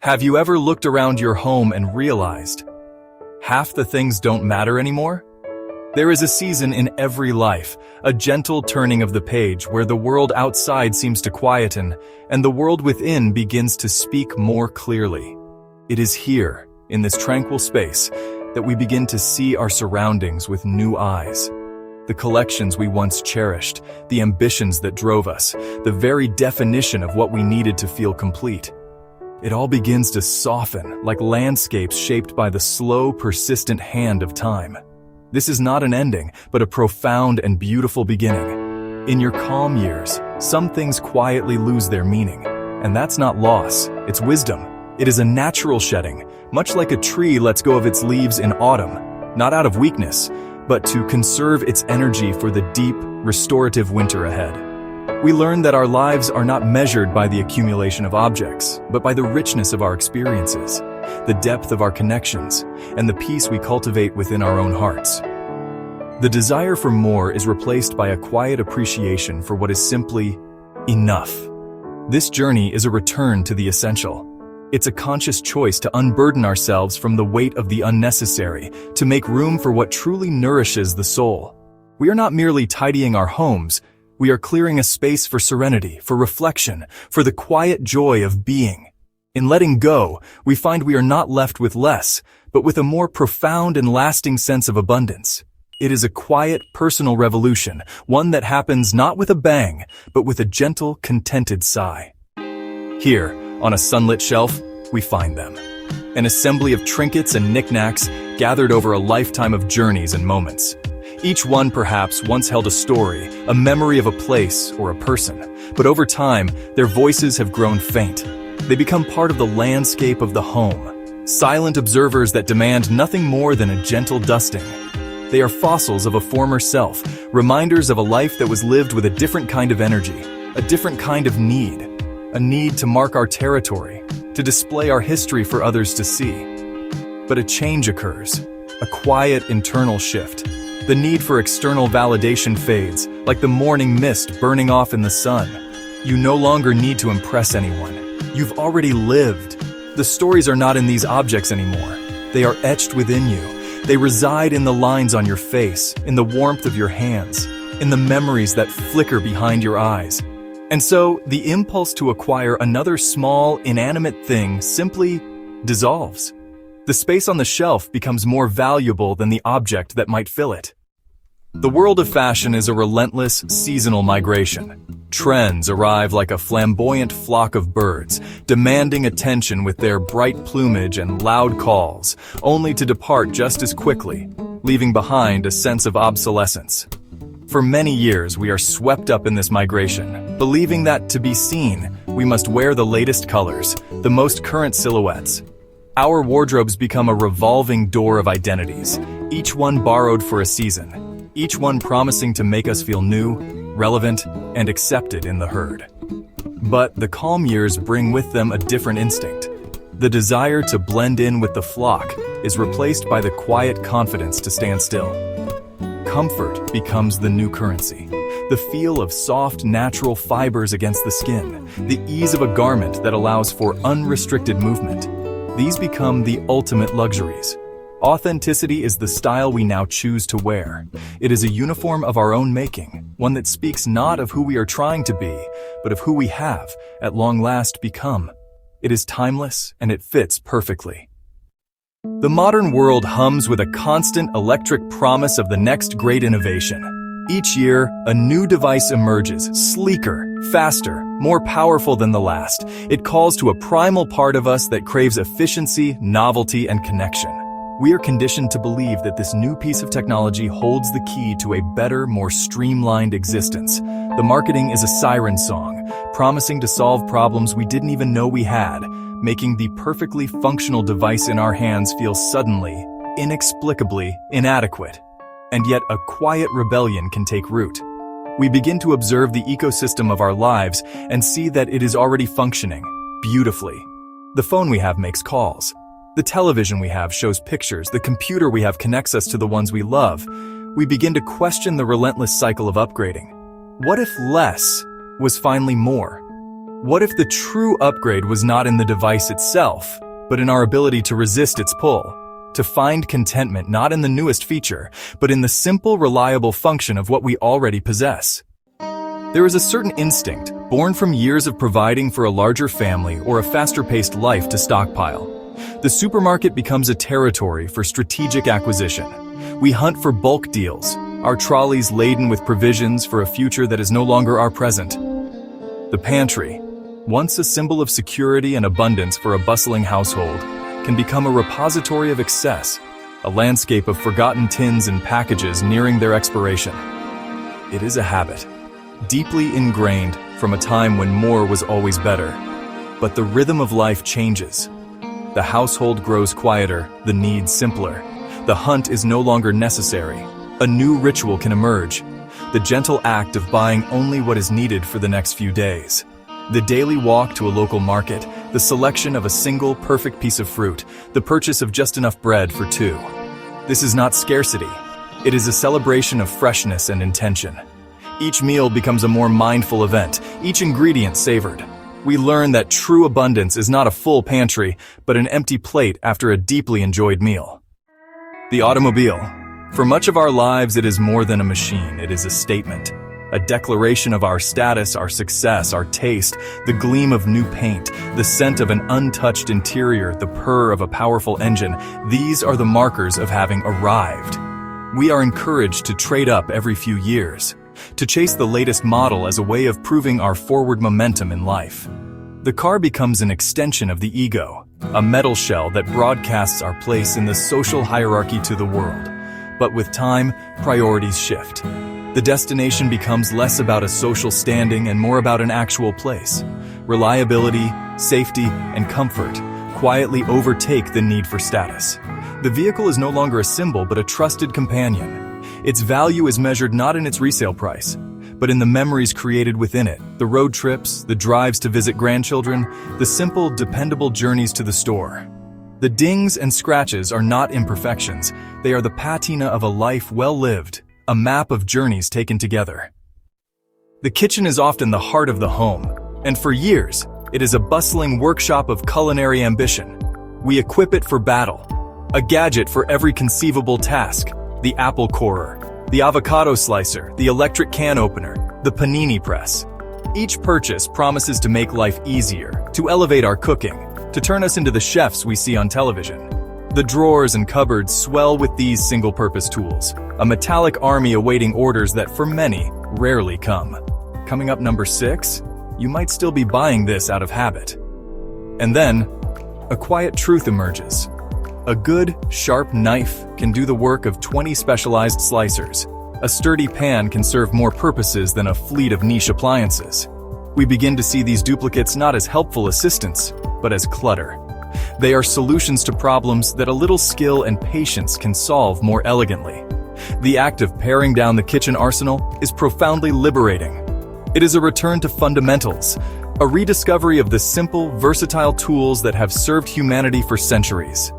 Have you ever looked around your home and realized half the things don't matter anymore? There is a season in every life, a gentle turning of the page where the world outside seems to quieten and the world within begins to speak more clearly. It is here, in this tranquil space, that we begin to see our surroundings with new eyes. The collections we once cherished, the ambitions that drove us, the very definition of what we needed to feel complete. It all begins to soften, like landscapes shaped by the slow, persistent hand of time. This is not an ending, but a profound and beautiful beginning. In your calm years, some things quietly lose their meaning. And that's not loss, it's wisdom. It is a natural shedding, much like a tree lets go of its leaves in autumn, not out of weakness, but to conserve its energy for the deep, restorative winter ahead. We learn that our lives are not measured by the accumulation of objects, but by the richness of our experiences, the depth of our connections, and the peace we cultivate within our own hearts. The desire for more is replaced by a quiet appreciation for what is simply enough. This journey is a return to the essential. It's a conscious choice to unburden ourselves from the weight of the unnecessary, to make room for what truly nourishes the soul. We are not merely tidying our homes, we are clearing a space for serenity, for reflection, for the quiet joy of being. In letting go, we find we are not left with less, but with a more profound and lasting sense of abundance. It is a quiet, personal revolution, one that happens not with a bang, but with a gentle, contented sigh. Here, on a sunlit shelf, we find them. An assembly of trinkets and knickknacks gathered over a lifetime of journeys and moments. Each one perhaps once held a story, a memory of a place or a person, but over time, their voices have grown faint. They become part of the landscape of the home, silent observers that demand nothing more than a gentle dusting. They are fossils of a former self, reminders of a life that was lived with a different kind of energy, a different kind of need, a need to mark our territory, to display our history for others to see. But a change occurs, a quiet internal shift. The need for external validation fades, like the morning mist burning off in the sun. You no longer need to impress anyone. You've already lived. The stories are not in these objects anymore. They are etched within you. They reside in the lines on your face, in the warmth of your hands, in the memories that flicker behind your eyes. And so, the impulse to acquire another small, inanimate thing simply dissolves. The space on the shelf becomes more valuable than the object that might fill it. The world of fashion is a relentless, seasonal migration. Trends arrive like a flamboyant flock of birds, demanding attention with their bright plumage and loud calls, only to depart just as quickly, leaving behind a sense of obsolescence. For many years, we are swept up in this migration, believing that to be seen, we must wear the latest colors, the most current silhouettes. Our wardrobes become a revolving door of identities, each one borrowed for a season. Each one promising to make us feel new, relevant, and accepted in the herd. But the calm years bring with them a different instinct. The desire to blend in with the flock is replaced by the quiet confidence to stand still. Comfort becomes the new currency. The feel of soft, natural fibers against the skin, the ease of a garment that allows for unrestricted movement. These become the ultimate luxuries. Authenticity is the style we now choose to wear. It is a uniform of our own making, one that speaks not of who we are trying to be, but of who we have, at long last, become. It is timeless, and it fits perfectly. The modern world hums with a constant electric promise of the next great innovation. Each year, a new device emerges, sleeker, faster, more powerful than the last. It calls to a primal part of us that craves efficiency, novelty, and connection. We are conditioned to believe that this new piece of technology holds the key to a better, more streamlined existence. The marketing is a siren song, promising to solve problems we didn't even know we had, making the perfectly functional device in our hands feel suddenly, inexplicably inadequate. And yet a quiet rebellion can take root. We begin to observe the ecosystem of our lives and see that it is already functioning beautifully. The phone we have makes calls. The television we have shows pictures, the computer we have connects us to the ones we love. We begin to question the relentless cycle of upgrading. What if less was finally more? What if the true upgrade was not in the device itself, but in our ability to resist its pull, to find contentment not in the newest feature, but in the simple, reliable function of what we already possess? There is a certain instinct, born from years of providing for a larger family or a faster-paced life, to stockpile. The supermarket becomes a territory for strategic acquisition. We hunt for bulk deals, our trolleys laden with provisions for a future that is no longer our present. The pantry, once a symbol of security and abundance for a bustling household, can become a repository of excess, a landscape of forgotten tins and packages nearing their expiration. It is a habit, deeply ingrained from a time when more was always better. But the rhythm of life changes. The household grows quieter, the needs simpler. The hunt is no longer necessary. A new ritual can emerge, the gentle act of buying only what is needed for the next few days. The daily walk to a local market, the selection of a single perfect piece of fruit, the purchase of just enough bread for two. This is not scarcity. It is a celebration of freshness and intention. Each meal becomes a more mindful event, each ingredient savored. We learn that true abundance is not a full pantry, but an empty plate after a deeply enjoyed meal. The automobile. For much of our lives, it is more than a machine. It is a statement, a declaration of our status, our success, our taste, the gleam of new paint, the scent of an untouched interior, the purr of a powerful engine. These are the markers of having arrived. We are encouraged to trade up every few years, to chase the latest model as a way of proving our forward momentum in life. The car becomes an extension of the ego, a metal shell that broadcasts our place in the social hierarchy to the world. But with time, priorities shift. The destination becomes less about a social standing and more about an actual place. Reliability, safety, and comfort quietly overtake the need for status. The vehicle is no longer a symbol but a trusted companion. Its value is measured not in its resale price, but in the memories created within it, the road trips, the drives to visit grandchildren, the simple, dependable journeys to the store. The dings and scratches are not imperfections, they are the patina of a life well lived, a map of journeys taken together. The kitchen is often the heart of the home, and for years, it is a bustling workshop of culinary ambition. We equip it for battle, a gadget for every conceivable task: the apple corer, the avocado slicer, the electric can opener, the panini press. Each purchase promises to make life easier, to elevate our cooking, to turn us into the chefs we see on television. The drawers and cupboards swell with these single-purpose tools, a metallic army awaiting orders that, for many, rarely come. Coming up number 6, you might still be buying this out of habit. And then, a quiet truth emerges. A good, sharp knife can do the work of 20 specialized slicers. A sturdy pan can serve more purposes than a fleet of niche appliances. We begin to see these duplicates not as helpful assistants, but as clutter. They are solutions to problems that a little skill and patience can solve more elegantly. The act of paring down the kitchen arsenal is profoundly liberating. It is a return to fundamentals, a rediscovery of the simple, versatile tools that have served humanity for centuries.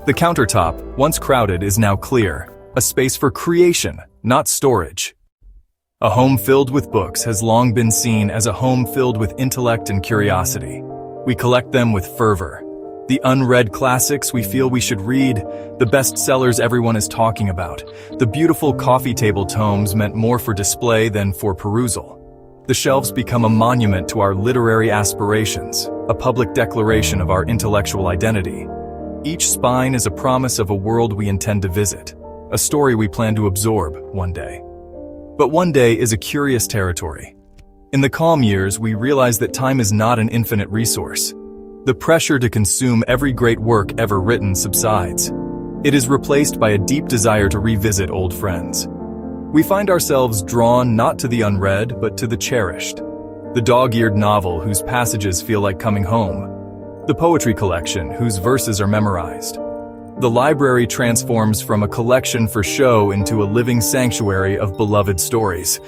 The countertop, once crowded, is now clear, a space for creation, not storage. A home filled with books has long been seen as a home filled with intellect and curiosity. We collect them with fervor. The unread classics we feel we should read, the bestsellers everyone is talking about, the beautiful coffee table tomes meant more for display than for perusal. The shelves become a monument to our literary aspirations, a public declaration of our intellectual identity. Each spine is a promise of a world we intend to visit, a story we plan to absorb one day. But one day is a curious territory. In the calm years, we realize that time is not an infinite resource. The pressure to consume every great work ever written subsides. It is replaced by a deep desire to revisit old friends. We find ourselves drawn not to the unread, but to the cherished. The dog-eared novel whose passages feel like coming home. The poetry collection whose verses are memorized. The library transforms from a collection for show into a living sanctuary of beloved stories.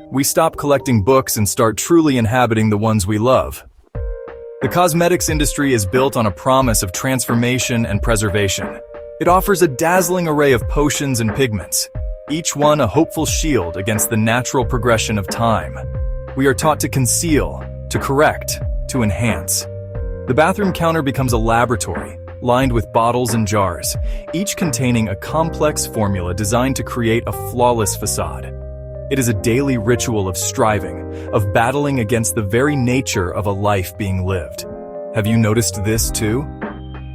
We stop collecting books and start truly inhabiting the ones we love. The cosmetics industry is built on a promise of transformation and preservation. It offers a dazzling array of potions and pigments, each one a hopeful shield against the natural progression of time. We are taught to conceal, to correct, to enhance. The bathroom counter becomes a laboratory, lined with bottles and jars, each containing a complex formula designed to create a flawless facade. It is a daily ritual of striving, of battling against the very nature of a life being lived. Have you noticed this too?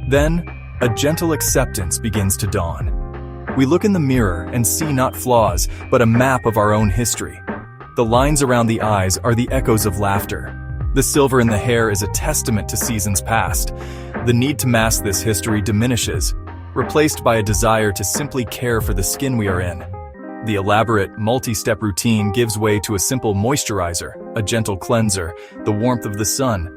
Then, a gentle acceptance begins to dawn. We look in the mirror and see not flaws, but a map of our own history. The lines around the eyes are the echoes of laughter. The silver in the hair is a testament to seasons past. The need to mask this history diminishes, replaced by a desire to simply care for the skin we are in. The elaborate, multi-step routine gives way to a simple moisturizer, a gentle cleanser, the warmth of the sun.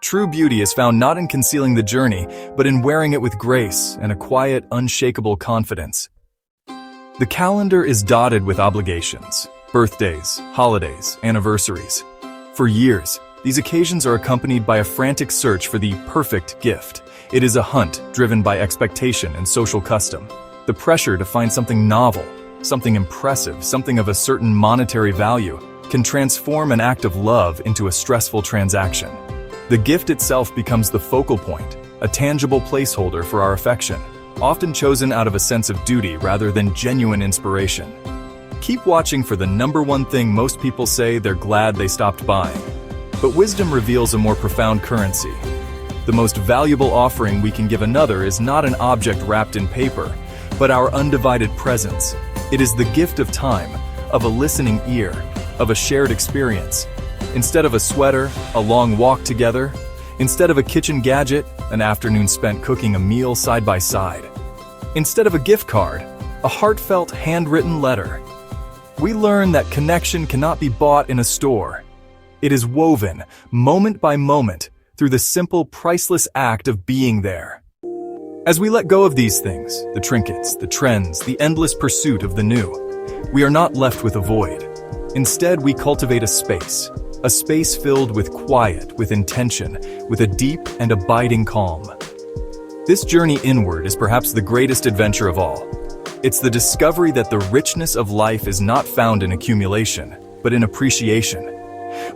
True beauty is found not in concealing the journey, but in wearing it with grace and a quiet, unshakable confidence. The calendar is dotted with obligations, birthdays, holidays, anniversaries. For years, these occasions are accompanied by a frantic search for the perfect gift. It is a hunt driven by expectation and social custom. The pressure to find something novel, something impressive, something of a certain monetary value, can transform an act of love into a stressful transaction. The gift itself becomes the focal point, a tangible placeholder for our affection, often chosen out of a sense of duty rather than genuine inspiration. Keep watching for the number one thing most people say they're glad they stopped buying. But wisdom reveals a more profound currency. The most valuable offering we can give another is not an object wrapped in paper, but our undivided presence. It is the gift of time, of a listening ear, of a shared experience. Instead of a sweater, a long walk together. Instead of a kitchen gadget, an afternoon spent cooking a meal side by side. Instead of a gift card, a heartfelt handwritten letter. We learn that connection cannot be bought in a store. It is woven, moment by moment, through the simple, priceless act of being there. As we let go of these things, the trinkets, the trends, the endless pursuit of the new, we are not left with a void. Instead, we cultivate a space filled with quiet, with intention, with a deep and abiding calm. This journey inward is perhaps the greatest adventure of all. It's the discovery that the richness of life is not found in accumulation, but in appreciation.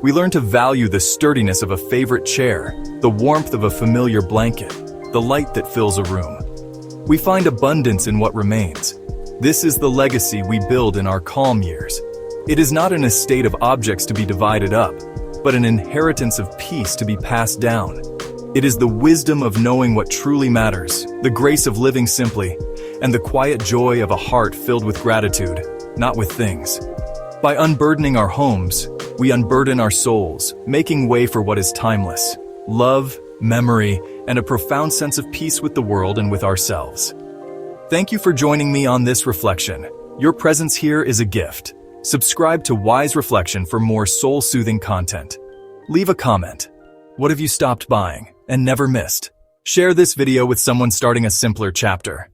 We learn to value the sturdiness of a favorite chair, the warmth of a familiar blanket, the light that fills a room. We find abundance in what remains. This is the legacy we build in our calm years. It is not an estate of objects to be divided up, but an inheritance of peace to be passed down. It is the wisdom of knowing what truly matters, the grace of living simply, and the quiet joy of a heart filled with gratitude, not with things. By unburdening our homes, we unburden our souls, making way for what is timeless: love, memory, and a profound sense of peace with the world and with ourselves. Thank you for joining me on this reflection. Your presence here is a gift. Subscribe to Wise Reflection for more soul-soothing content. Leave a comment. What have you stopped buying and never missed? Share this video with someone starting a simpler chapter.